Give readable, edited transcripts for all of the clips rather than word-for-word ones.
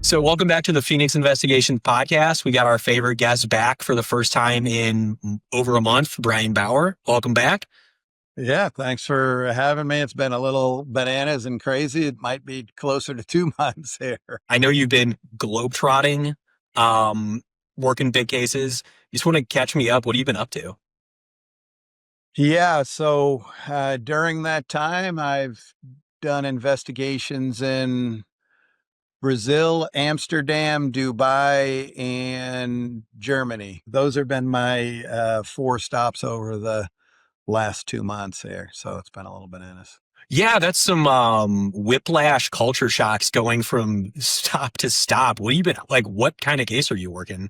So welcome back to the PHENIX Investigations Podcast. We got our favorite guest back for the first time in over a month, Brian Bauer. Welcome back. Yeah, thanks for having me. It's been a little bananas and crazy. It might be closer to 2 months here. I know you've been globetrotting, working big cases. You just want to catch me up. What have you been up to? Yeah, so during that time, I've done investigations in Brazil, Amsterdam, Dubai, and Germany. Those have been my 4 stops over the last 2 months here. So it's been a little bananas. Yeah, that's some whiplash culture shocks going from stop to stop. What have you been like? What kind of case are you working?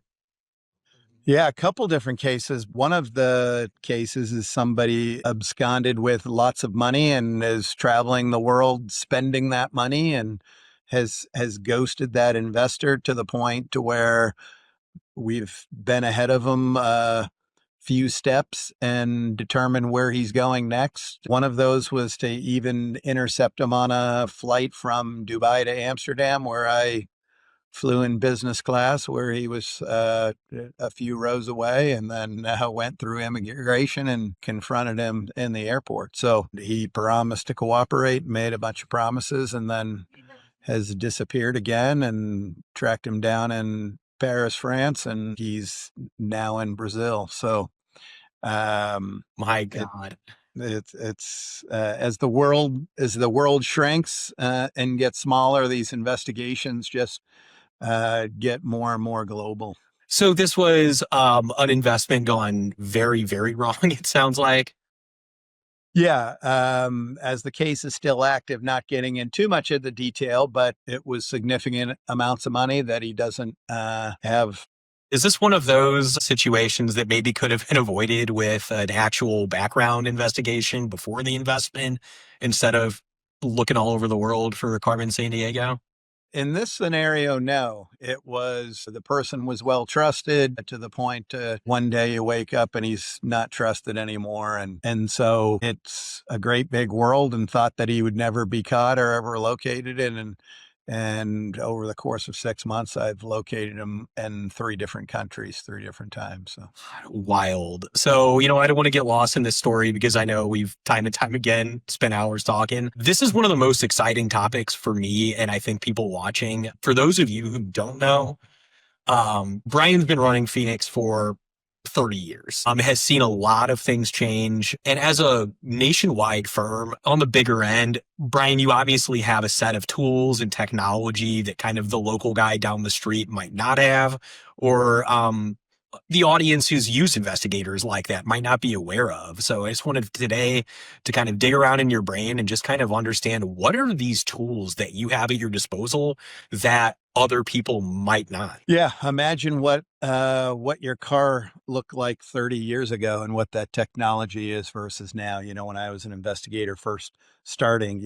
Yeah, a couple different cases. One of the cases is somebody absconded with lots of money and is traveling the world spending that money and has ghosted that investor to the point to where we've been ahead of him a few steps and determined where he's going next. One of those was to even intercept him on a flight from Dubai to Amsterdam, where I flew in business class, where he was a few rows away, and then went through immigration and confronted him in the airport. So he promised to cooperate, made a bunch of promises, and then has disappeared again, and tracked him down in Paris, France, and he's now in Brazil. So My God. it's as the world shrinks and gets smaller, these investigations just get more and more global. So this was an investment gone very, very wrong, it sounds like. Yeah, as the case is still active, not getting in too much of the detail, but it was significant amounts of money that he doesn't have. Is this one of those situations that maybe could have been avoided with an actual background investigation before the investment instead of looking all over the world for Carmen Sandiego? In this scenario, no. It was the person was well trusted to the point one day you wake up and he's not trusted anymore. And so it's a great big world, and thought that he would never be caught or ever located in. And over the course of 6 months, I've located him in 3 different countries, 3 different times. So Wild. So, I don't want to get lost in this story because I know we've time and time again spent hours talking. This is one of the most exciting topics for me, and I think people watching. For those of you who don't know, Brian's been running PHENIX for 30 years, has seen a lot of things change. And as a nationwide firm on the bigger end, Brian, you obviously have a set of tools and technology that kind of the local guy down the street might not have, or the audience who's used investigators like that might not be aware of. So I just wanted today to kind of dig around in your brain and just kind of understand, what are these tools that you have at your disposal that other people might not? yeah, imagine what your car looked like 30 years ago and what that technology is versus now. When I was an investigator first starting,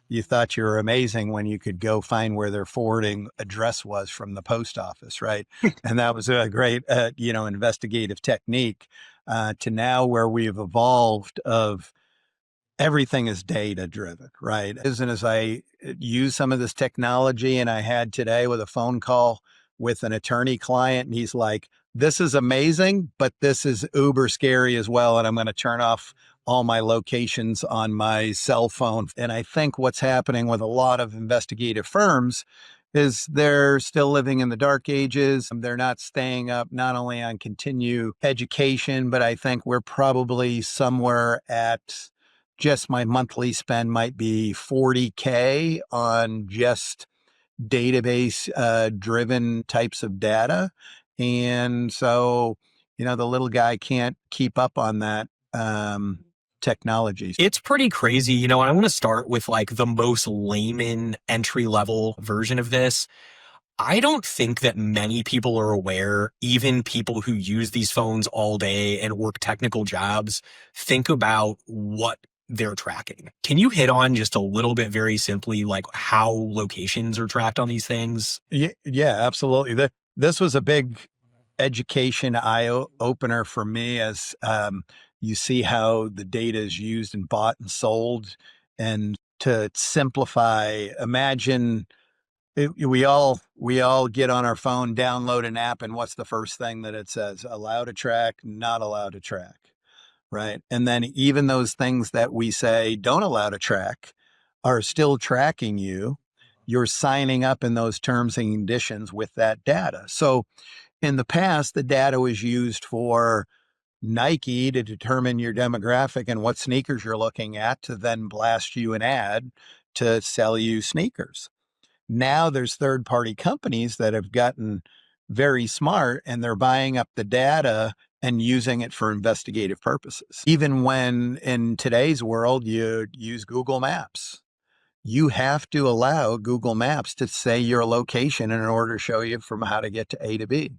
you thought you were amazing when you could go find where their forwarding address was from the post office, right? And that was a great, investigative technique, to now where we've evolved of everything is data driven, right? As I use some of this technology, and I had today with a phone call with an attorney client, and he's like, this is amazing, but this is uber scary as well. And I'm going to turn off all my locations on my cell phone. And I think what's happening with a lot of investigative firms is they're still living in the dark ages. They're not staying up not only on continue education, but I think we're probably somewhere at just my monthly spend might be $40K on just database driven types of data. And so, the little guy can't keep up on that technology. It's pretty crazy. And I want to start with like the most layman entry level version of this. I don't think that many people are aware, even people who use these phones all day and work technical jobs, think about what they're tracking. Can you hit on just a little bit very simply, like how locations are tracked on these things? Yeah, absolutely. This was a big education eye opener for me, as you see how the data is used and bought and sold. And to simplify, imagine We all get on our phone, download an app, and what's the first thing that it says? Allowed to track, not allowed to track, right? And then even those things that we say don't allow to track are still tracking you. You're signing up in those terms and conditions with that data. So in the past, the data was used for Nike to determine your demographic and what sneakers you're looking at to then blast you an ad to sell you sneakers. Now there's third party companies that have gotten very smart and they're buying up the data and using it for investigative purposes. Even when in today's world you use Google Maps, you have to allow Google Maps to say your location in order to show you from how to get to A to B.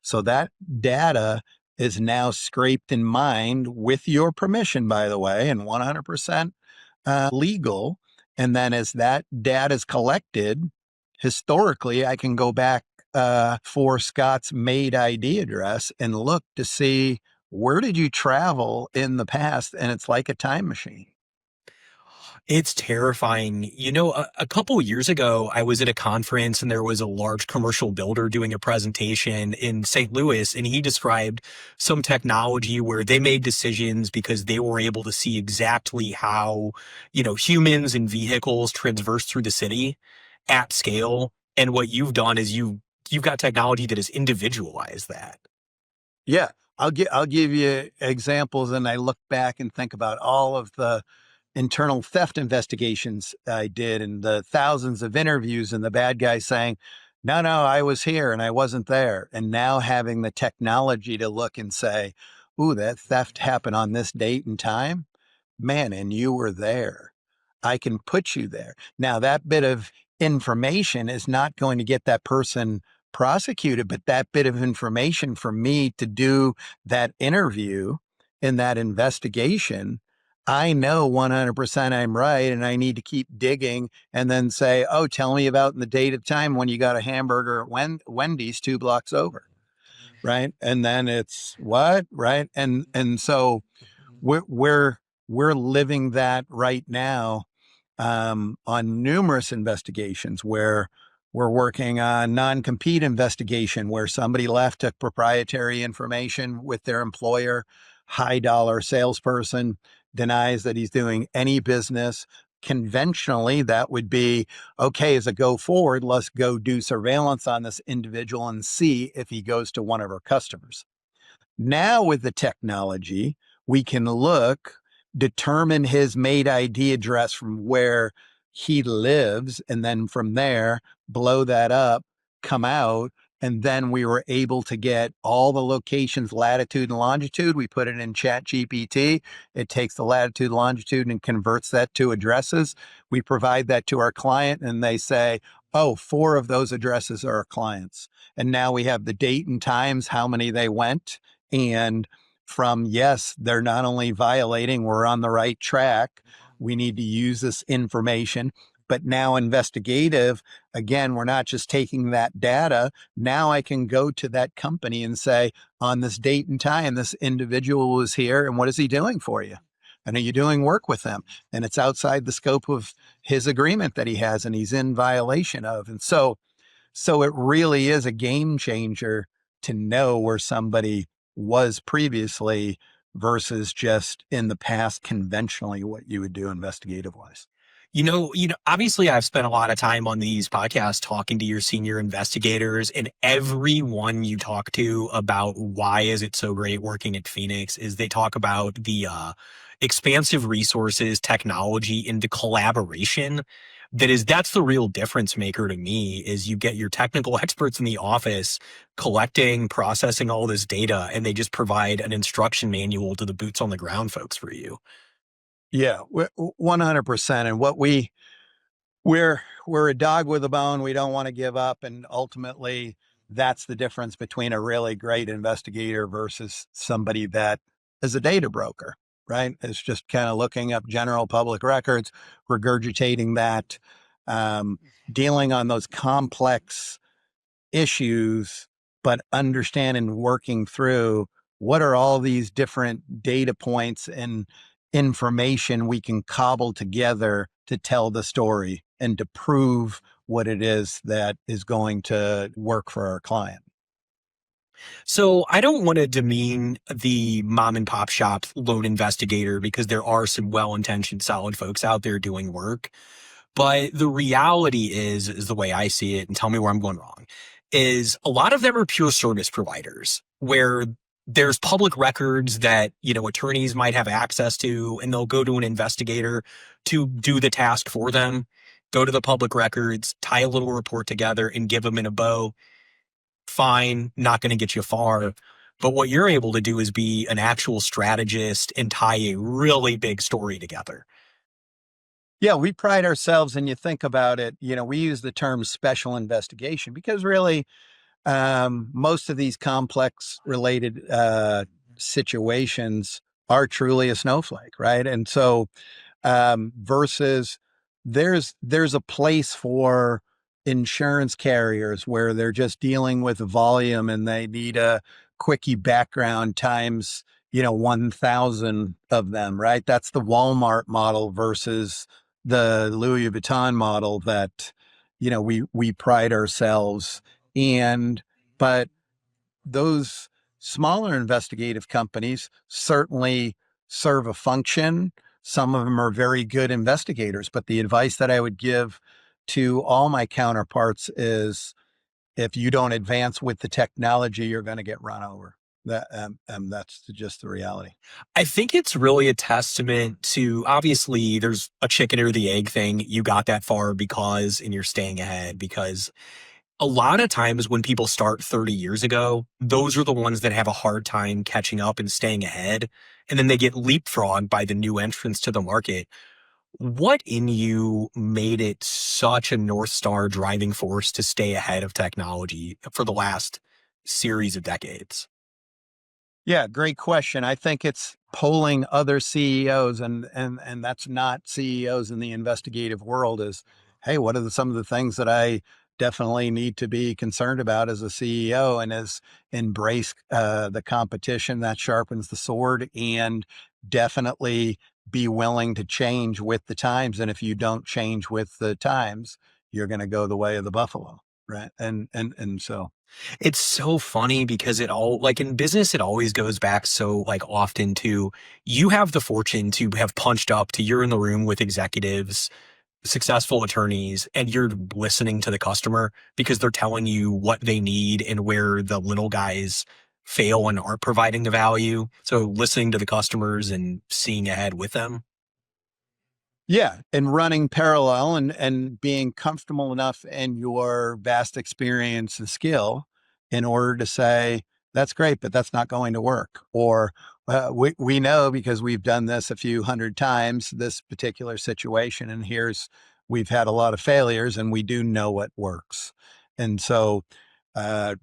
So that data is now scraped and mined with your permission, by the way, and 100% legal. And then as that data is collected, historically, I can go back for Scott's maid ID address and look to see where did you travel in the past? And it's like a time machine. It's terrifying. A couple years ago, I was at a conference and there was a large commercial builder doing a presentation in St. Louis, and he described some technology where they made decisions because they were able to see exactly how, humans and vehicles traverse through the city at scale. And what you've done is you've got technology that has individualized that. Yeah, I'll give you examples, and I look back and think about all of the internal theft investigations I did and the thousands of interviews and the bad guy saying, no, I was here and I wasn't there. And now having the technology to look and say, ooh, that theft happened on this date and time, man, and you were there. I can put you there. Now, that bit of information is not going to get that person prosecuted, but that bit of information for me to do that interview in that investigation, I know 100% I'm right. And I need to keep digging and then say, oh, tell me about the date of time when you got a hamburger at Wendy's 2 blocks over. Right. And then it's what? Right. And so we're living that right now on numerous investigations where we're working on non-compete investigation where somebody left took proprietary information with their employer, high dollar salesperson denies that he's doing any business. Conventionally, that would be, okay, as a go forward, let's go do surveillance on this individual and see if he goes to one of our customers. Now with the technology, we can look, determine his maid ID address from where he lives, and then from there, blow that up, come out, and then we were able to get all the locations, latitude and longitude. We put it in Chat GPT. It takes the latitude, longitude, and converts that to addresses. We provide that to our client, and they say, oh, 4 of those addresses are our clients. And now we have the date and times, how many they went. And from, yes, they're not only violating, we're on the right track. We need to use this information. But now investigative, again, we're not just taking that data. Now I can go to that company and say, on this date and time, this individual was here. And what is he doing for you? And are you doing work with them? And it's outside the scope of his agreement that he has and he's in violation of. And so it really is a game changer to know where somebody was previously versus just in the past conventionally what you would do investigative wise. Obviously I've spent a lot of time on these podcasts talking to your senior investigators, and everyone you talk to about why is it so great working at PHENIX is they talk about the expansive resources, technology, and the collaboration. That's the real difference maker to me is you get your technical experts in the office collecting, processing all this data, and they just provide an instruction manual to the boots on the ground folks for you. Yeah, 100%. And we're a dog with a bone. We don't want to give up. And ultimately that's the difference between a really great investigator versus somebody that is a data broker, right? It's just kind of looking up general public records, regurgitating that, dealing on those complex issues, but understand and working through what are all these different data points and information we can cobble together to tell the story and to prove what it is that is going to work for our client. So I don't want to demean the mom and pop shop loan investigator because there are some well-intentioned, solid folks out there doing work. But the reality is the way I see it, and tell me where I'm going wrong, is a lot of them are pure service providers where there's public records that, attorneys might have access to, and they'll go to an investigator to do the task for them, go to the public records, tie a little report together and give them in a bow. Fine, not going to get you far. But what you're able to do is be an actual strategist and tie a really big story together. Yeah, we pride ourselves, and you think about it, we use the term special investigation because really most of these complex related situations are truly a snowflake, right? And so versus there's a place for insurance carriers where they're just dealing with volume and they need a quickie background times 1,000 of them, right? That's the Walmart model versus the Louis Vuitton model that we pride ourselves in. But those smaller investigative companies certainly serve a function. Some of them are very good investigators, but the advice that I would give to all my counterparts is if you don't advance with the technology, you're going to get run over. That's just the reality. I think it's really a testament to, obviously there's a chicken or the egg thing. You got that far and you're staying ahead because a lot of times when people start 30 years ago, those are the ones that have a hard time catching up and staying ahead. And then they get leapfrogged by the new entrants to the market. What in you made it such a North Star driving force to stay ahead of technology for the last series of decades? Yeah, great question. I think it's polling other CEOs, and that's not CEOs in the investigative world, is, hey, what are some of the things that I definitely need to be concerned about as a CEO, and is embrace the competition that sharpens the sword, and definitely be willing to change with the times. And if you don't change with the times, you're going to go the way of the buffalo, right? And so. It's so funny because it all, like in business, it always goes back so like often to you have the fortune to have punched up to you're in the room with executives, successful attorneys, and you're listening to the customer because they're telling you what they need and where the little guys fail and aren't providing the value. So listening to the customers and seeing ahead with them. Yeah, and running parallel and being comfortable enough in your vast experience and skill in order to say, that's great, but that's not going to work. Or we know because we've done this a few hundred times, this particular situation, and we've had a lot of failures and we do know what works. And so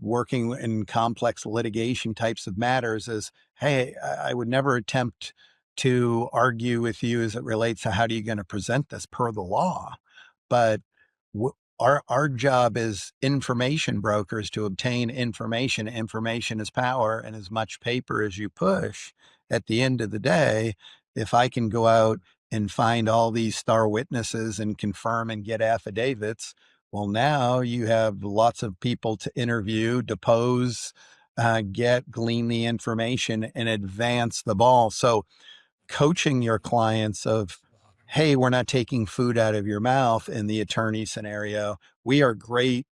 working in complex litigation types of matters is, hey, I would never attempt to argue with you as it relates to how are you going to present this per the law. But our job is information brokers to obtain information. Information is power, and as much paper as you push, at the end of the day, if I can go out and find all these star witnesses and confirm and get affidavits, well, now you have lots of people to interview, depose, glean the information and advance the ball. So coaching your clients of, hey, we're not taking food out of your mouth in the attorney scenario. We are great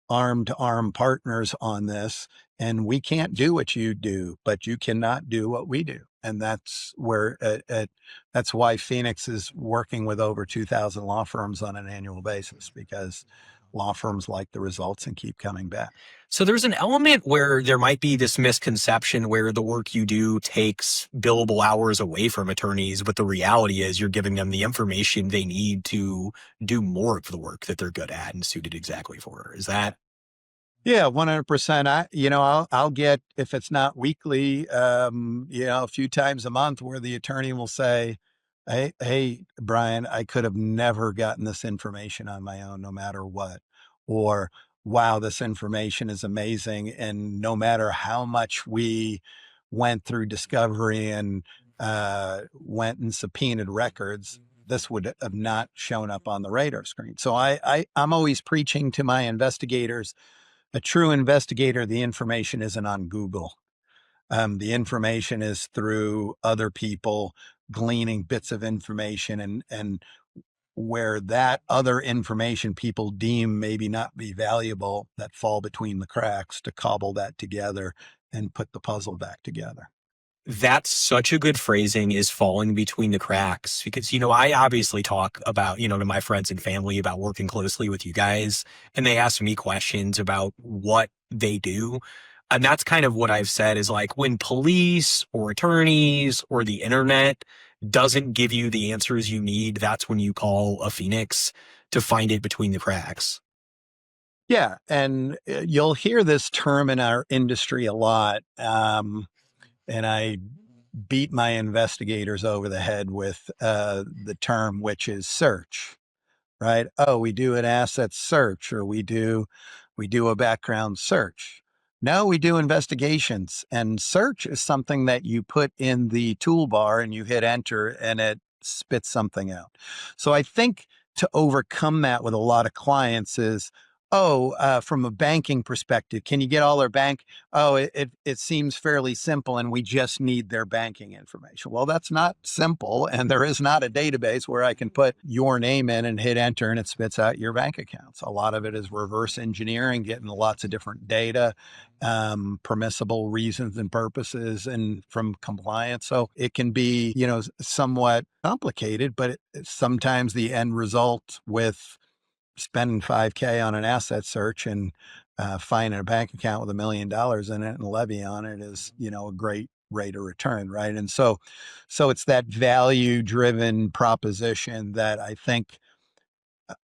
arm to arm partners on this, and we can't do what you do, but you cannot do what we do. And that's where that's why PHENIX is working with over 2,000 law firms on an annual basis, because law firms like the results and keep coming back. So there's an element where there might be this misconception where the work you do takes billable hours away from attorneys, but the reality is you're giving them the information they need to do more of the work that they're good at and suited exactly for. Is that? Yeah, 100%. I'll get, if it's not weekly, a few times a month where the attorney will say, hey, Brian, I could have never gotten this information on my own, no matter what. Or, wow, this information is amazing. And no matter how much we went through discovery and went and subpoenaed records, this would have not shown up on the radar screen. So I'm always preaching to my investigators, a true investigator, the information isn't on Google. The information is through other people gleaning bits of information, and where that other information people deem maybe not be valuable, that fall between the cracks, to cobble that together and put the puzzle back together. That's such a good phrasing, is falling between the cracks, because, I obviously talk about, to my friends and family about working closely with you guys, and they ask me questions about what they do. And that's kind of what I've said is like when police or attorneys or the internet doesn't give you the answers you need, that's when you call a Phoenix to find it between the cracks. Yeah. And you'll hear this term in our industry a lot. And I beat my investigators over the head with the term, which is search, right? Oh, we do an asset search, or we do a background search. No, we do investigations, and search is something that you put in the toolbar and you hit enter and it spits something out. So I think to overcome that with a lot of clients is, from a banking perspective, can you get all their bank? Oh, it seems fairly simple, and we just need their banking information. Well, that's not simple, and there is not a database where I can put your name in and hit enter and it spits out your bank accounts. A lot of it is reverse engineering, getting lots of different data, permissible reasons and purposes, and from compliance. So it can be, somewhat complicated, but sometimes the end result with spending 5K on an asset search and finding a bank account with $1 million in it and levy on it is, a great rate of return, right? And so it's that value driven proposition that I think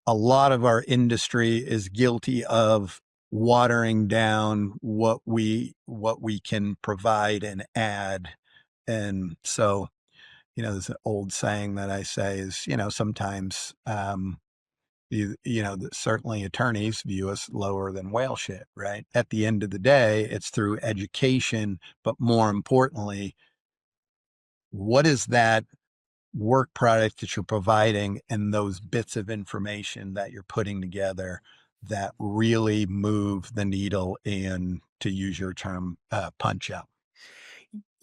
a lot of our industry is guilty of watering down what we can provide and add. And so, there's an old saying that I say is, sometimes certainly attorneys view us lower than whale shit, right? At the end of the day, it's through education, but more importantly, what is that work product that you're providing and those bits of information that you're putting together that really move the needle and, to use your term, punch out?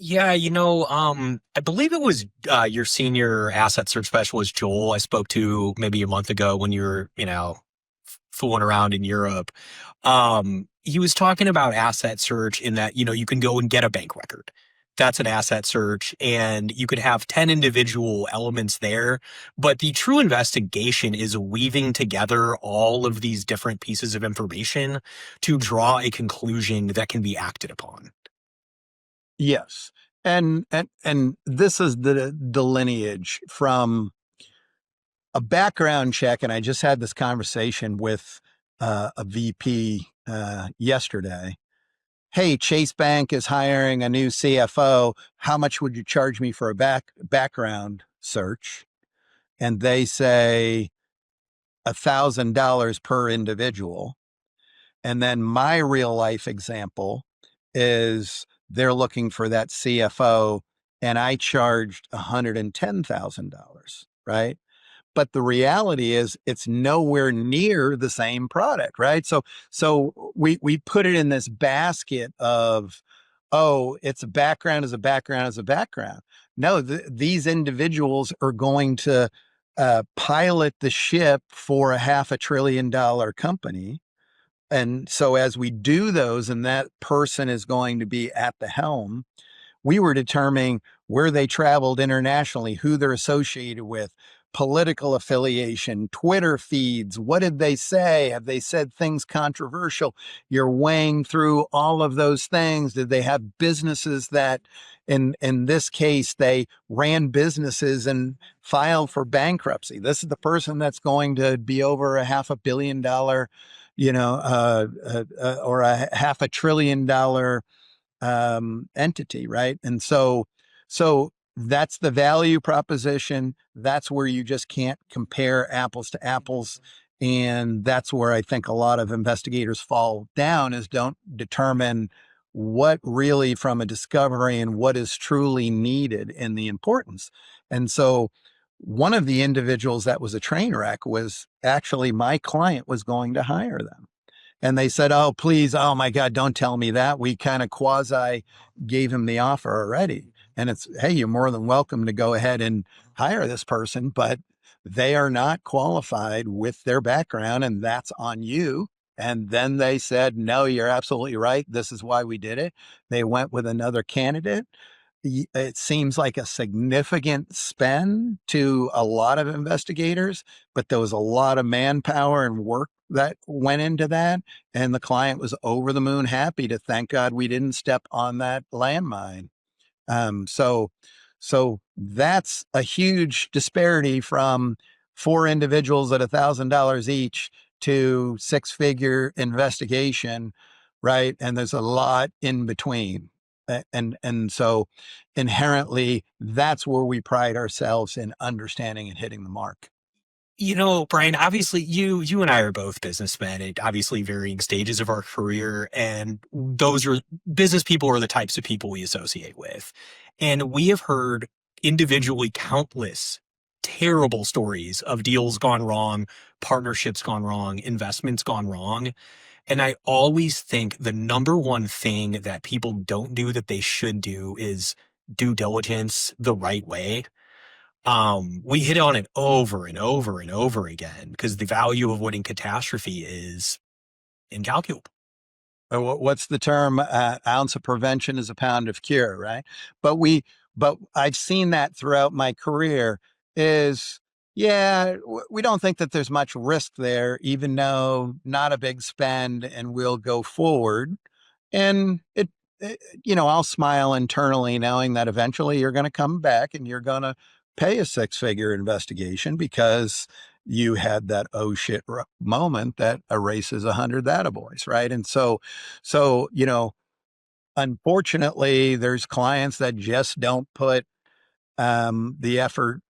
Yeah, I believe it was your senior asset search specialist, Joel, I spoke to maybe a month ago when you were, fooling around in Europe. He was talking about asset search in that, you can go and get a bank record. That's an asset search, and you could have 10 individual elements there. But the true investigation is weaving together all of these different pieces of information to draw a conclusion that can be acted upon. Yes. And this is the lineage from a background check. And I just had this conversation with a VP yesterday. Hey, Chase Bank is hiring a new CFO. How much would you charge me for a background search? And they say $1,000 per individual. And then my real life example is they're looking for that CFO, and I charged $110,000, right? But the reality is it's nowhere near the same product, right? So we put it in this basket of, oh, it's a background as a background as a background. No, these individuals are going to pilot the ship for a $500 billion company. And so as we do those, and that person is going to be at the helm, we were determining where they traveled internationally, who they're associated with, political affiliation, Twitter feeds. What did they say? Have they said things controversial? You're weighing through all of those things. Did they have businesses that, in this case, they ran businesses and filed for bankruptcy? This is the person that's going to be over a $500 million, or a $500 billion entity, right? And so that's the value proposition. That's where you just can't compare apples to apples. And that's where I think a lot of investigators fall down, is don't determine what really from a discovery and what is truly needed and the importance. And so one of the individuals that was a train wreck was actually my client was going to hire them. And they said, oh, please, oh my God, don't tell me that. We kind of quasi gave him the offer already. And it's, hey, you're more than welcome to go ahead and hire this person, but they are not qualified with their background, and that's on you. And then they said, no, you're absolutely right. This is why we did it. They went with another candidate. It seems like a significant spend to a lot of investigators, but there was a lot of manpower and work that went into that. And the client was over the moon happy to thank God we didn't step on that landmine. Um, so, so that's a huge disparity from four individuals at $1,000 each to six-figure investigation, right? And there's a lot in between. And so inherently, that's where we pride ourselves in understanding and hitting the mark. Brian, obviously you and I are both businessmen at obviously varying stages of our career. And those are business people are the types of people we associate with. And we have heard individually countless terrible stories of deals gone wrong, partnerships gone wrong, investments gone wrong. And I always think the number one thing that people don't do that they should do is due diligence the right way. We hit on it over and over and over again because the value of avoiding catastrophe is incalculable. What's the term? Ounce of prevention is a pound of cure, right? But I've seen that throughout my career is, yeah, we don't think that there's much risk there, even though not a big spend, and we'll go forward. And I'll smile internally knowing that eventually you're going to come back and you're going to pay a six-figure investigation because you had that oh shit moment that erases 100 attaboys, right? And so unfortunately, there's clients that just don't put the effort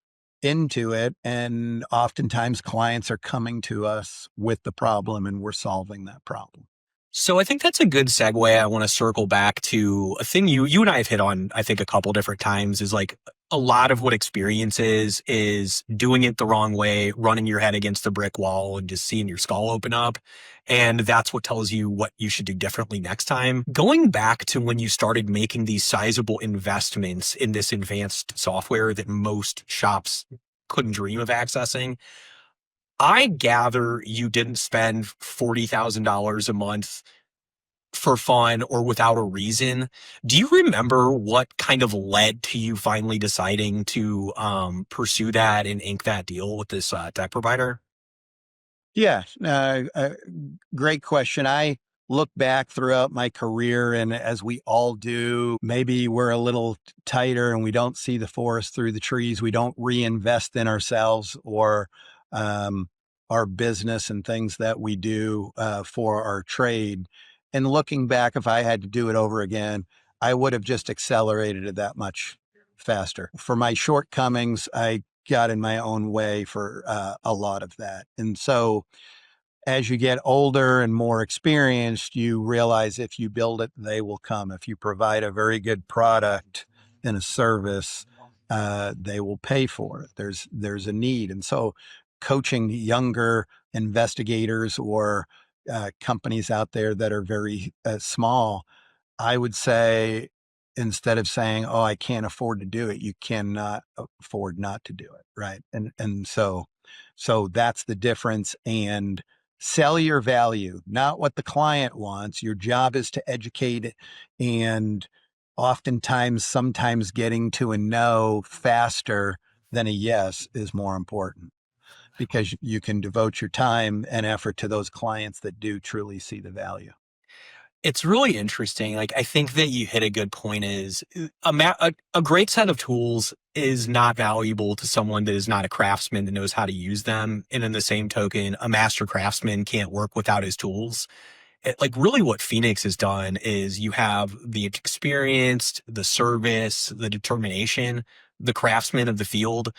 into it, and oftentimes clients are coming to us with the problem, and we're solving that problem. So I think that's a good segue. I want to circle back to a thing you and I have hit on, I think, a couple different times is like a lot of what experience is doing it the wrong way, running your head against the brick wall and just seeing your skull open up. And that's what tells you what you should do differently next time. Going back to when you started making these sizable investments in this advanced software that most shops couldn't dream of accessing, I gather you didn't spend $40,000 a month for fun or without a reason. Do you remember what kind of led to you finally deciding to pursue that and ink that deal with this tech provider? Yeah, great question. I look back throughout my career, and as we all do, maybe we're a little tighter and we don't see the forest through the trees. We don't reinvest in ourselves or um, our business and things that we do for our trade. And looking back, if I had to do it over again, I would have just accelerated it that much faster. For my shortcomings, I got in my own way for a lot of that. And so as you get older and more experienced, you realize if you build it, they will come. If you provide a very good product and a service, they will pay for it. There's a need. And so coaching younger investigators or companies out there that are very small, I would say, instead of saying, "Oh, I can't afford to do it," you cannot afford not to do it, right? And so that's the difference. And sell your value, not what the client wants. Your job is to educate, and oftentimes, sometimes getting to a no faster than a yes is more important because you can devote your time and effort to those clients that do truly see the value. It's really interesting. Like, I think that you hit a good point is a great set of tools is not valuable to someone that is not a craftsman that knows how to use them. And in the same token, a master craftsman can't work without his tools. Like really what PHENIX has done is you have the experienced, the service, the determination, the craftsman of the field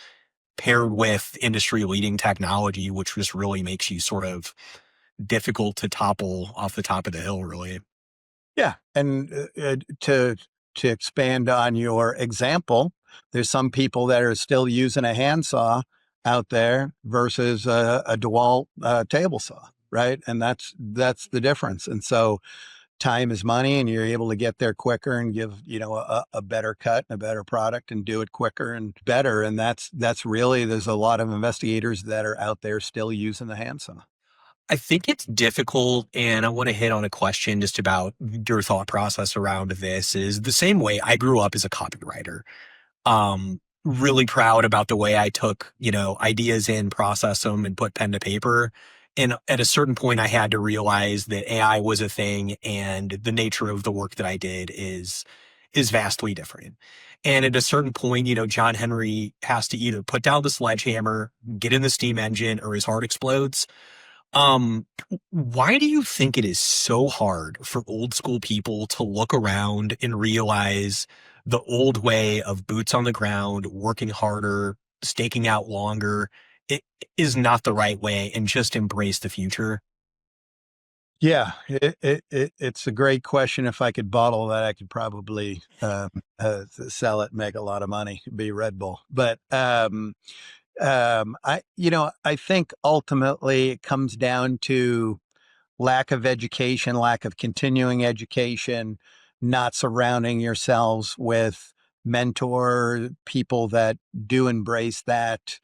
paired with industry leading technology, which just really makes you sort of difficult to topple off the top of the hill, really. Yeah, and to expand on your example, There's some people that are still using a handsaw out there versus a DeWalt table saw, right? And that's the difference. And so time is money, and you're able to get there quicker and give, a better cut and a better product and do it quicker and better. And that's really, there's a lot of investigators that are out there still using the handsaw. I think it's difficult, and I want to hit on a question just about your thought process around this. Is the same way I grew up as a copywriter. Really proud about the way I took, ideas in, process them, and put pen to paper. And at a certain point, I had to realize that AI was a thing, and the nature of the work that I did is vastly different. And at a certain point, John Henry has to either put down the sledgehammer, get in the steam engine, or his heart explodes. Um, why do you think it is so hard for old school people to look around and realize the old way of boots on the ground, working harder, staking out longer, it is not the right way, and just embrace the future? Yeah, it's a great question. If I could bottle that, I could probably sell it, make a lot of money, be Red Bull. But I think ultimately it comes down to lack of education, lack of continuing education, not surrounding yourselves with mentor people that do embrace that,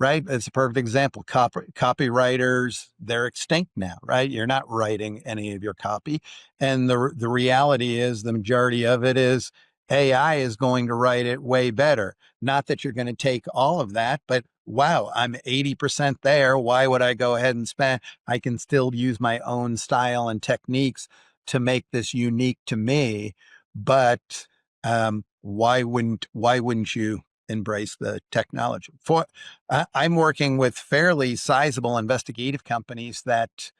right? It's a perfect example. Copywriters, they're extinct now, right? You're not writing any of your copy. And the reality is the majority of it is AI is going to write it way better. Not that you're going to take all of that, but wow, I'm 80% there. Why would I go ahead and spend? I can still use my own style and techniques to make this unique to me. But why wouldn't you embrace the technology? I'm working with fairly sizable investigative companies that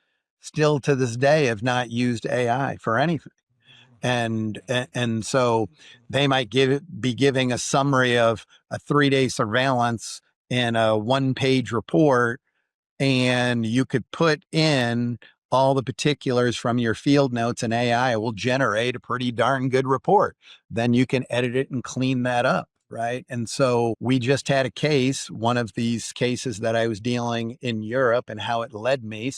still to this day have not used AI for anything. And so they might be giving a summary of a 3-day surveillance in a 1-page report, and you could put in all the particulars from your field notes, and AI will generate a pretty darn good report. Then you can edit it and clean that up. Right. And so we just had a case, one of these cases that I was dealing in Europe, and how it led me.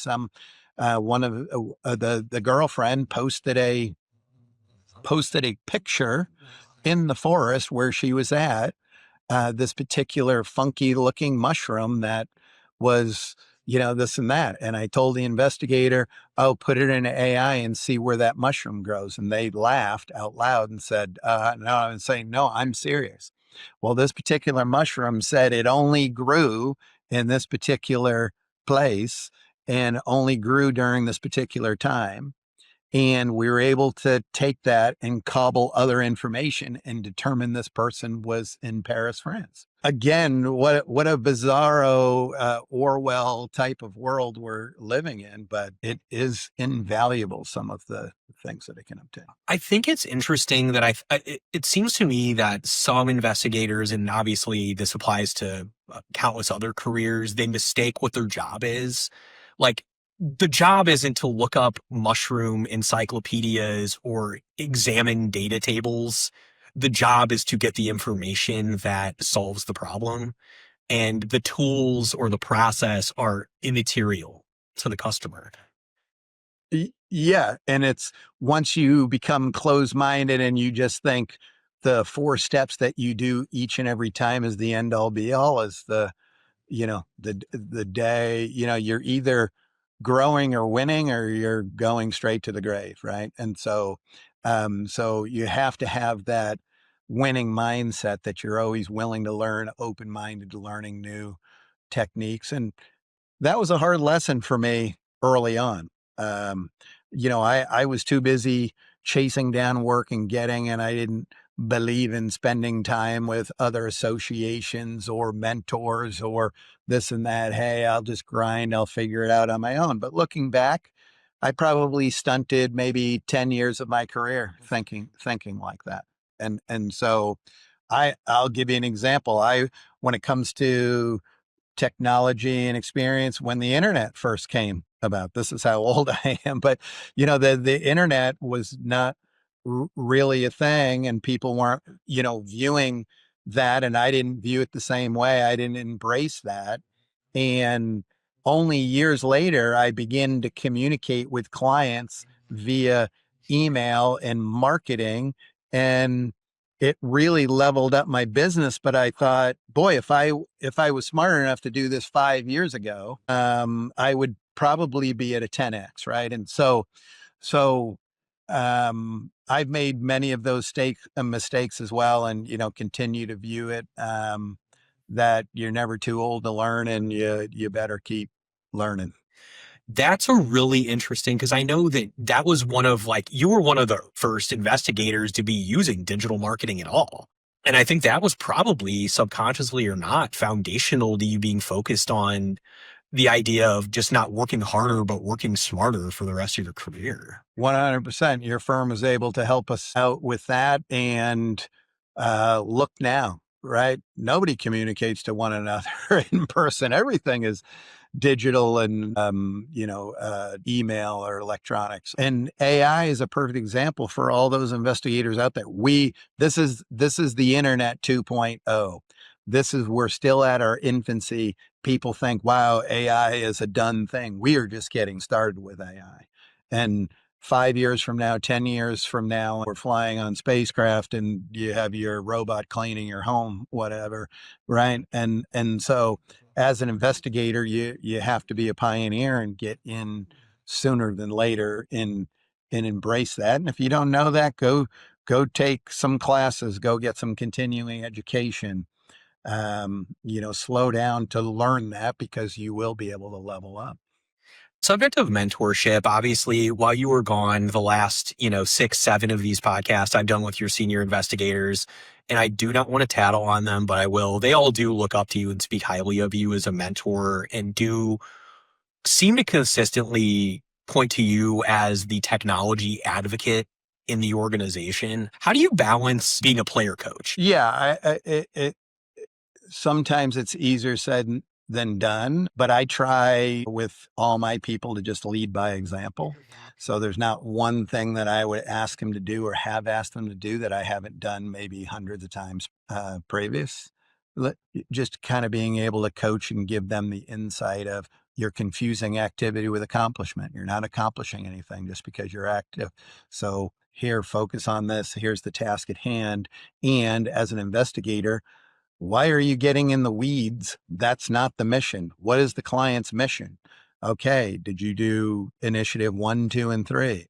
One of the girlfriend posted a picture in the forest where she was at, this particular funky looking mushroom that was, this and that. And I told the investigator, oh, put it in AI and see where that mushroom grows. And they laughed out loud and said, no, I was saying, no, I'm serious. Well, this particular mushroom said it only grew in this particular place and only grew during this particular time. And we were able to take that and cobble other information and determine this person was in Paris, France. Again, what a bizarro Orwell type of world we're living in, but it is invaluable, some of the things that it can obtain. I think it's interesting that it seems to me that some investigators, and obviously this applies to countless other careers, they mistake what their job is. Like, the job isn't to look up mushroom encyclopedias or examine data tables. The job is to get the information that solves the problem, and the tools or the process are immaterial to the customer. Yeah. And it's once you become closed minded and you just think the 4 steps that you do each and every time is the end all be all, is the day, you're either growing or winning, or you're going straight to the grave. Right. And so you have to have that winning mindset, that you're always willing to learn, open-minded to learning new techniques. And that was a hard lesson for me early on. Um, I was too busy chasing down work and I didn't believe in spending time with other associations or mentors or this and that. Hey, I'll just grind, I'll figure it out on my own. But looking back, I probably stunted maybe 10 years of my career thinking like that. And so I'll give you an example. When it comes to technology and experience, when the internet first came about, this is how old I am, but the internet was not really a thing, and people weren't, viewing that, and I didn't view it the same way. I didn't embrace that. And only years later, I began to communicate with clients via email and marketing. And it really leveled up my business. But I thought, boy, if I was smart enough to do this 5 years ago, I would probably be at a 10x, right? And so I've made many of those mistakes as well, and continue to view it that you're never too old to learn, and you better keep learning. That's a really interesting because I know that that was you were one of the first investigators to be using digital marketing at all. And I think that was probably subconsciously or not foundational to you being focused on the idea of just not working harder, but working smarter for the rest of your career. 100%. Your firm is able to help us out with that. And look now, right? Nobody communicates to one another in person. Everything is digital and, email or electronics. And AI is a perfect example for all those investigators out there. This is the internet 2.0. We're still at our infancy. People think, wow, AI is a done thing. We are just getting started with AI. And 5 years from now, 10 years from now, we're flying on spacecraft and you have your robot cleaning your home, whatever. Right. And so as an investigator, you have to be a pioneer and get in sooner than later and embrace that. And if you don't know that, go take some classes, go get some continuing education. Slow down to learn that, because you will be able to level up. Subject of mentorship, obviously, while you were gone, the last, 6, 7 of these podcasts I've done with your senior investigators, and I do not want to tattle on them, but I will. They all do look up to you and speak highly of you as a mentor and do seem to consistently point to you as the technology advocate in the organization. How do you balance being a player coach? Yeah, sometimes it's easier said than done, but I try with all my people to just lead by example. So there's not one thing that I would ask them to do or have asked them to do that I haven't done maybe hundreds of times previous. Just kind of being able to coach and give them the insight of, you're confusing activity with accomplishment. You're not accomplishing anything just because you're active. So here, focus on this. Here's the task at hand. And as an investigator, why are you getting in the weeds? That's not the mission. What is the client's mission? Okay. Did you do initiative 1, 2, and 3?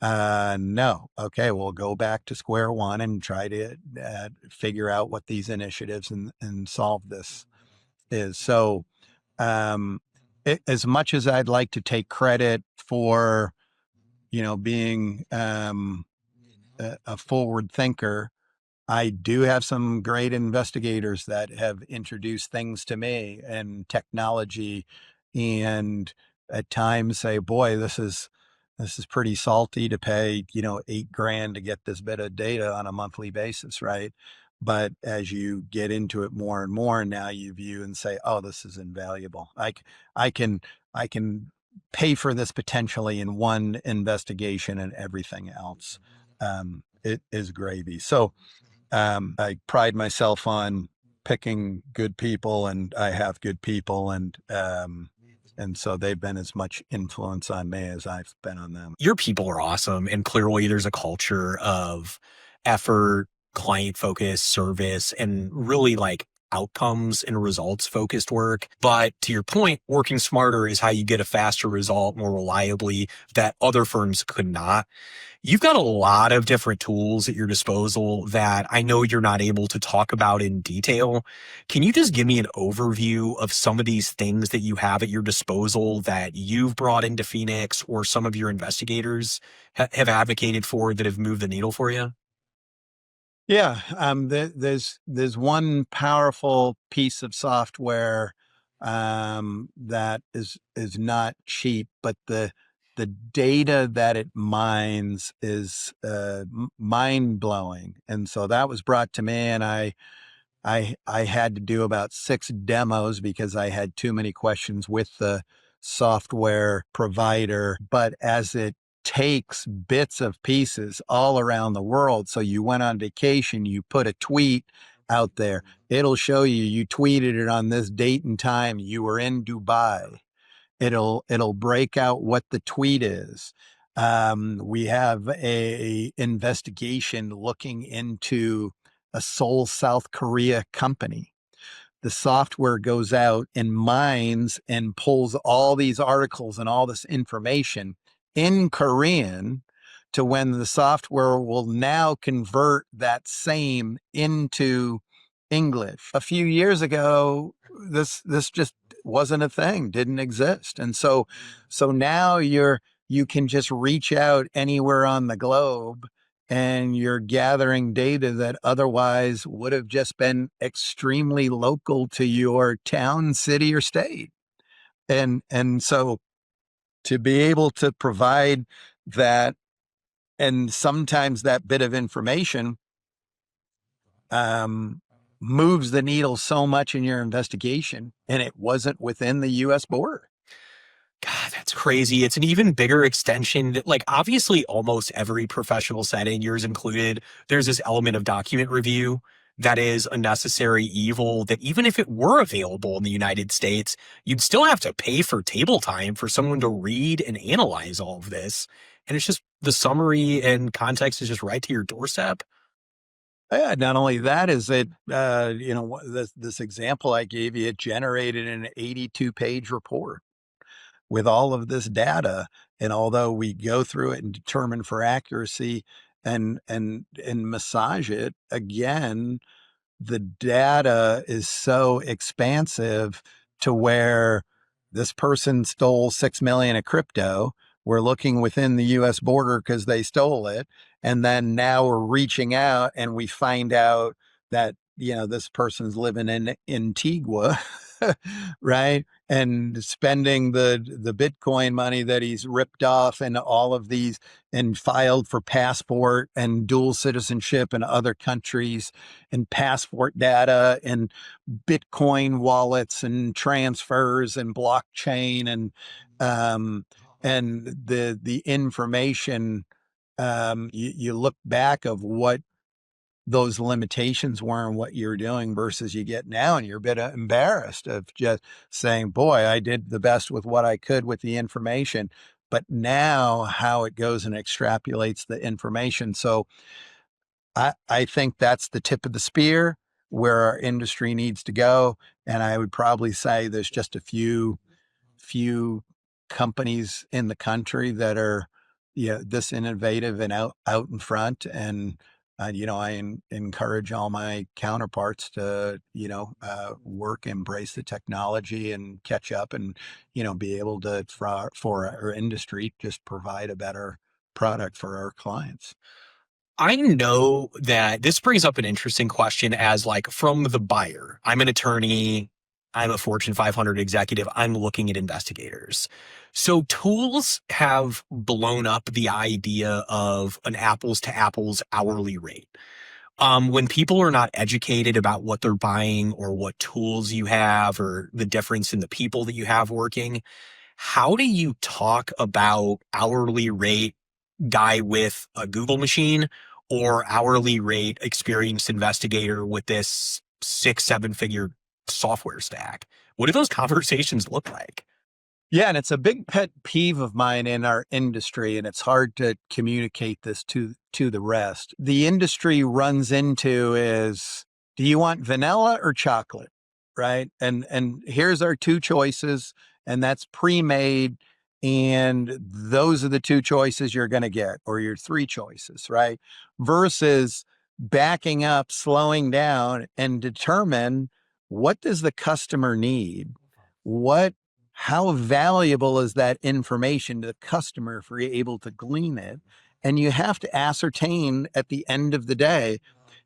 No. Okay. We'll go back to square one and try to figure out what these initiatives and solve this is. So, as much as I'd like to take credit for, being a forward thinker, I do have some great investigators that have introduced things to me and technology, and at times say, boy, this is pretty salty to pay, $8,000 to get this bit of data on a monthly basis. Right. But as you get into it more and more, now you view and say, oh, this is invaluable. I can pay for this potentially in one investigation, and everything else, it is gravy. So, I pride myself on picking good people, and I have good people, and so they've been as much influence on me as I've been on them. Your people are awesome. And clearly there's a culture of effort, client focus, service, and really outcomes and results focused work. But to your point, working smarter is how you get a faster result more reliably that other firms could not. You've got a lot of different tools at your disposal that I know you're not able to talk about in detail. Can you just give me an overview of some of these things that you have at your disposal that you've brought into PHENIX or some of your investigators have advocated for that have moved the needle for you? Yeah, there's one powerful piece of software that is not cheap, but the data that it mines is mind blowing. And so that was brought to me, and I had to do about 6 demos because I had too many questions with the software provider. But as it takes bits of pieces all around the world, so you went on vacation, you put a tweet, out there. It'll show you tweeted it on this date and time. You were in Dubai. It'll break out what the tweet is. We have a investigation looking into a Seoul, South Korea company. The software goes out and mines and pulls all these articles and all this information in Korean to when the software will now convert that same into English. A few years ago, this just wasn't a thing, didn't exist. And so now you can just reach out anywhere on the globe and you're gathering data that otherwise would have just been extremely local to your town, city, or state. And so to be able to provide that, and sometimes that bit of information moves the needle so much in your investigation, and it wasn't within the U.S. border. God, that's crazy. It's an even bigger extension that, like, obviously almost every professional setting, yours included, there's this element of document review that is a necessary evil that even if it were available in the United States, you'd still have to pay for table time for someone to read and analyze all of this. And it's just the summary and context is just right to your doorstep. Yeah, not only that is it, this example I gave you, it generated an 82-page report with all of this data. And although we go through it and determine for accuracy and massage it, again, the data is so expansive to where this person stole 6 million of crypto. We're looking within the US border because they stole it. And then now we're reaching out and we find out that, this person's living in Antigua, right? And spending the Bitcoin money that he's ripped off and all of these and filed for passport and dual citizenship in other countries and passport data and Bitcoin wallets and transfers and blockchain and the information. You look back of what those limitations were and what you're doing versus you get now, and you're a bit embarrassed of just saying, boy, I did the best with what I could with the information, but now how it goes and extrapolates the information. So I think that's the tip of the spear where our industry needs to go. And I would probably say there's just a few companies in the country that are this innovative and out in front. And I encourage all my counterparts to work, embrace the technology and catch up and be able to for our industry just provide a better product for our clients. I know that this brings up an interesting question as, like, from the buyer. I'm an attorney. I'm a Fortune 500 executive. I'm looking at investigators. So tools have blown up the idea of an apples to apples hourly rate. When people are not educated about what they're buying or what tools you have or the difference in the people that you have working, how do you talk about hourly rate guy with a Google machine or hourly rate experienced investigator with this 6-7 figure software stack? What do those conversations look like? Yeah, and it's a big pet peeve of mine in our industry, and it's hard to communicate this to the rest. The industry runs into is, do you want vanilla or chocolate? Right? And here's our two choices, and that's pre-made, and those are the two choices you're going to get, or your three choices, right? Versus backing up, slowing down, and determine what does the customer need? How valuable is that information to the customer if we're able to glean it? And you have to ascertain at the end of the day,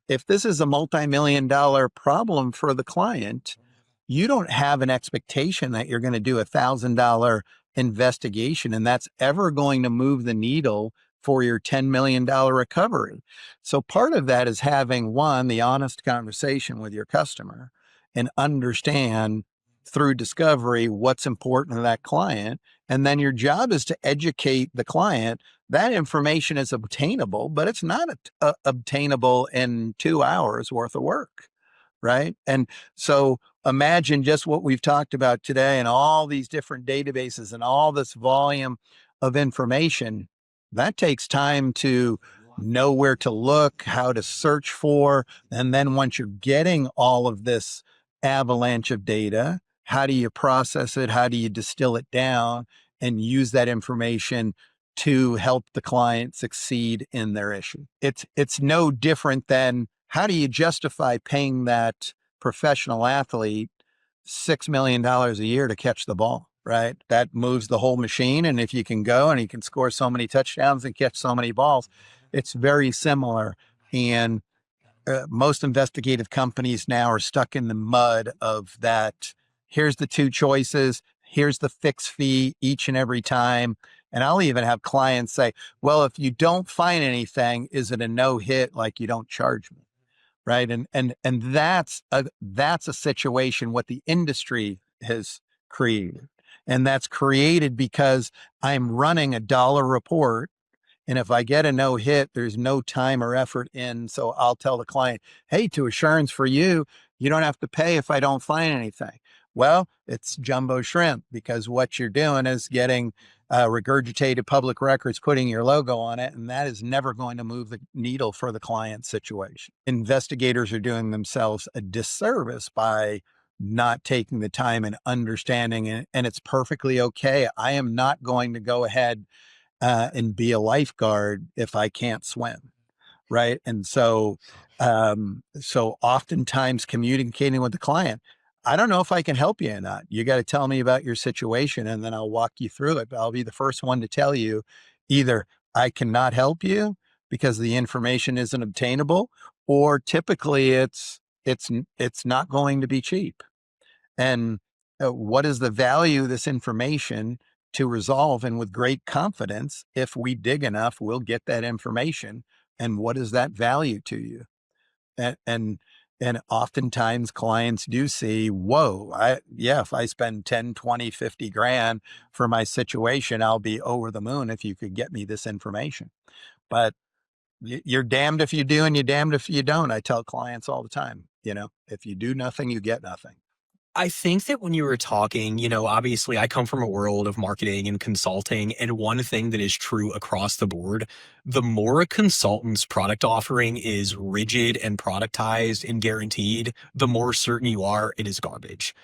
if this is a multi-million-dollar problem for the client, you don't have an expectation that you're going to do $1,000 investigation and that's ever going to move the needle for your $10 million recovery. So part of that is having, one, the honest conversation with your customer and understand through discovery what's important to that client. And then your job is to educate the client. That information is obtainable, but it's not obtainable in 2 hours worth of work. right? And so imagine just what we've talked about today and all these different databases and all this volume of information. That takes time to know where to look, how to search for. And then once you're getting all of this avalanche of data, how do you process it? How do you distill it down and use that information to help the client succeed in their issue? It's no different than, how do you justify paying that professional athlete $6 million a year to catch the ball, right? That moves the whole machine. And if you can go and he can score so many touchdowns and catch so many balls, it's very similar. And most investigative companies now are stuck in the mud of that. Here's the two choices. Here's the fixed fee each and every time. And I'll even have clients say, well, if you don't find anything, is it a no hit? Like, you don't charge me. Right. And that's a situation what the industry has created. And that's created because I'm running a dollar report. And if I get a no hit, there's no time or effort in. So I'll tell the client, hey, to assurance for you, you don't have to pay if I don't find anything. Well, it's jumbo shrimp, because what you're doing is getting regurgitated public records, putting your logo on it, and that is never going to move the needle for the client situation. Investigators are doing themselves a disservice by not taking the time and understanding it, and it's perfectly okay. I am not going to go ahead and be a lifeguard if I can't swim. Right. And so, so oftentimes communicating with the client, I don't know if I can help you or not. You got to tell me about your situation and then I'll walk you through it. But I'll be the first one to tell you, either I cannot help you because the information isn't obtainable, or typically it's not going to be cheap. And what is the value of this information to resolve? And with great confidence, if we dig enough, we'll get that information. And what is that value to you? And oftentimes clients do see, whoa, if I spend 10, 20, 50 grand for my situation, I'll be over the moon if you could get me this information. But you're damned if you do and you're damned if you don't. I tell clients all the time, if you do nothing, you get nothing. I think that when you were talking, obviously I come from a world of marketing and consulting. And one thing that is true across the board, the more a consultant's product offering is rigid and productized and guaranteed, the more certain you are it is garbage.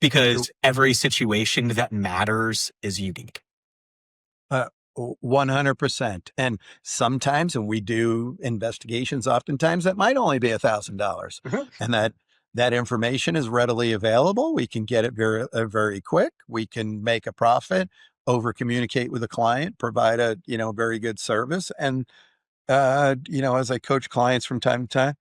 Because every situation that matters is unique. 100%. And sometimes when we do investigations, oftentimes that might only be $1,000, and that information is readily available. We can get it very quick. We can make a profit, over communicate with the client, provide a, very good service. And, as I coach clients from time to time,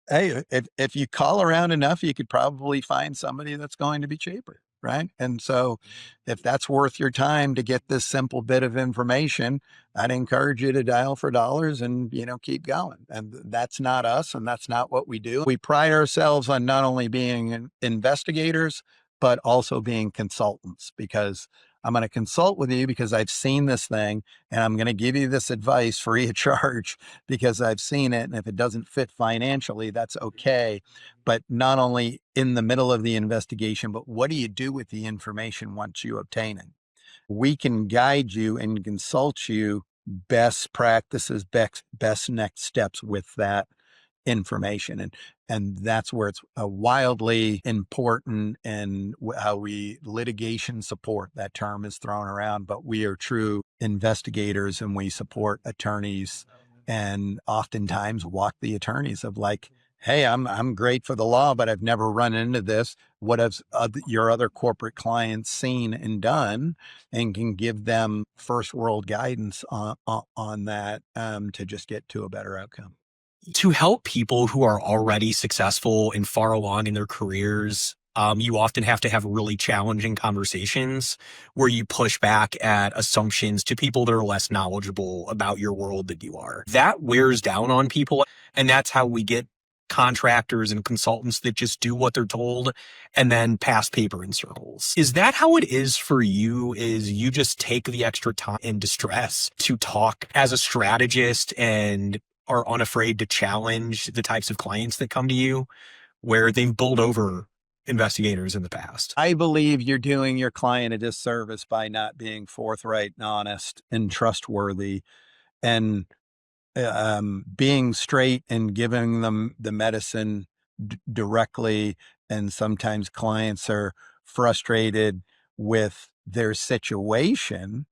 hey, if you call around enough, you could probably find somebody that's going to be cheaper. Right. And so if that's worth your time to get this simple bit of information, I'd encourage you to dial for dollars and, keep going. And that's not us. And that's not what we do. We pride ourselves on not only being investigators, but also being consultants, because I'm going to consult with you because I've seen this thing, and I'm going to give you this advice free of charge because I've seen it. And if it doesn't fit financially, that's okay. But not only in the middle of the investigation, but what do you do with the information once you obtain it? We can guide you and consult you best practices, best next steps with that information. And that's where it's wildly important, and how we litigation support, that term is thrown around, but we are true investigators and we support attorneys, and oftentimes walk the attorneys of like, hey, I'm great for the law, but I've never run into this. What have your other corporate clients seen and done, and can give them first world guidance on that to just get to a better outcome. To help people who are already successful and far along in their careers, you often have to have really challenging conversations where you push back at assumptions to people that are less knowledgeable about your world than you are. That wears down on people, and that's how we get contractors and consultants that just do what they're told and then pass paper in circles. Is that how it is for you? Is you just take the extra time and distress to talk as a strategist and are unafraid to challenge the types of clients that come to you where they've bowled over investigators in the past. I believe you're doing your client a disservice by not being forthright and honest and trustworthy and being straight and giving them the medicine directly. And sometimes clients are frustrated with their situation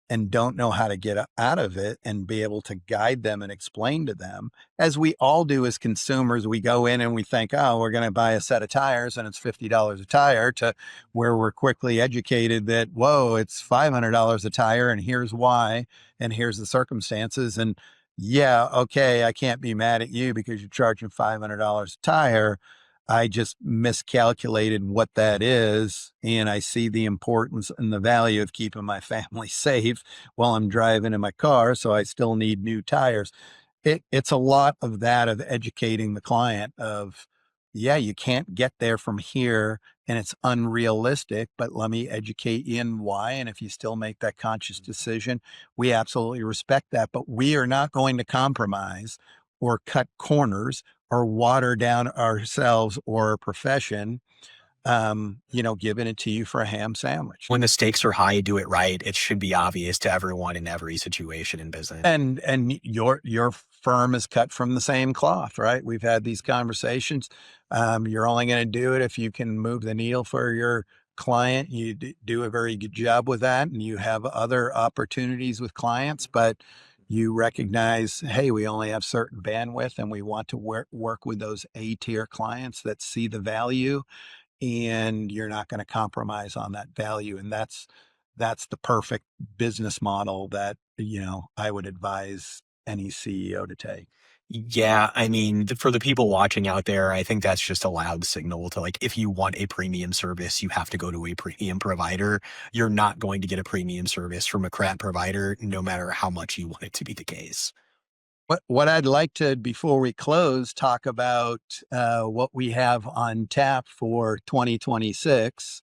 and don't know how to get out of it and be able to guide them and explain to them, as we all do as consumers. We go in and we think, oh, we're going to buy a set of tires and it's $50 a tire, to where we're quickly educated that, whoa, it's $500 a tire and here's why, and here's the circumstances. And yeah, okay, I can't be mad at you because you're charging $500 a tire. I just miscalculated what that is. And I see the importance and the value of keeping my family safe while I'm driving in my car. So I still need new tires. It's a lot of that, of educating the client of, yeah, you can't get there from here and it's unrealistic, but let me educate you in why. And if you still make that conscious decision, we absolutely respect that. But we are not going to compromise or cut corners or water down ourselves or our profession, giving it to you for a ham sandwich. When the stakes are high, do it right. It should be obvious to everyone in every situation in business. And your firm is cut from the same cloth, right? We've had these conversations. You're only going to do it if you can move the needle for your client. You do a very good job with that, and you have other opportunities with clients, but you recognize, hey, we only have certain bandwidth, and we want to work with those A-tier clients that see the value, and you're not going to compromise on that value. And that's the perfect business model that, I would advise any CEO to take. Yeah, I mean, for the people watching out there, I think that's just a loud signal to, like, if you want a premium service, you have to go to a premium provider. You're not going to get a premium service from a crap provider, no matter how much you want it to be the case. What I'd like to, before we close, talk about what we have on tap for 2026,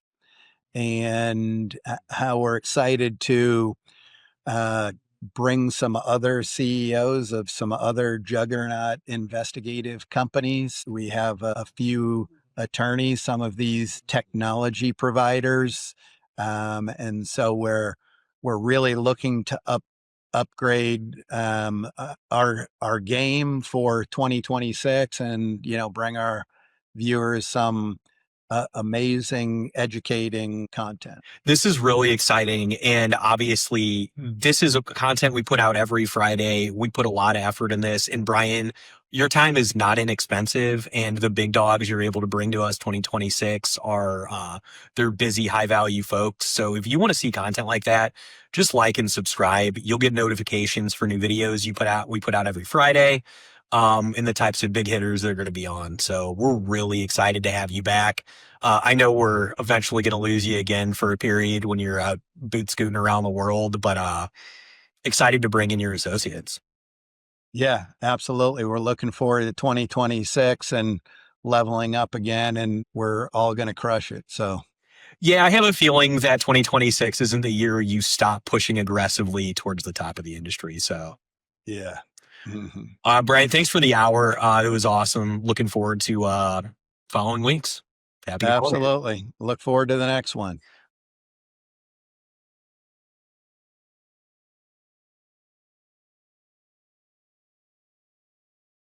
and how we're excited to uh, bring some other CEOs of some other juggernaut investigative companies. We have a few attorneys, some of these technology providers, and so we're really looking to upgrade our game for 2026, and bring our viewers some amazing educating content. This is really exciting. And obviously, this is a content we put out every Friday. We put a lot of effort in this. And Brian, your time is not inexpensive. And the big dogs you're able to bring to us 2026 are, they're busy, high value folks. So if you want to see content like that, just like and subscribe. You'll get notifications for new videos we put out every Friday. And the types of big hitters they're going to be on. So we're really excited to have you back. I know we're eventually going to lose you again for a period when you're out boot scooting around the world, but excited to bring in your associates. Yeah, absolutely. We're looking forward to 2026 and leveling up again, and we're all going to crush it. So, Yeah, I have a feeling that 2026 isn't the year you stop pushing aggressively towards the top of the industry. So, yeah. Mm-hmm. Brian, thanks for the hour. It was awesome. Looking forward to following weeks. Happy holidays. Absolutely. Look forward to the next one.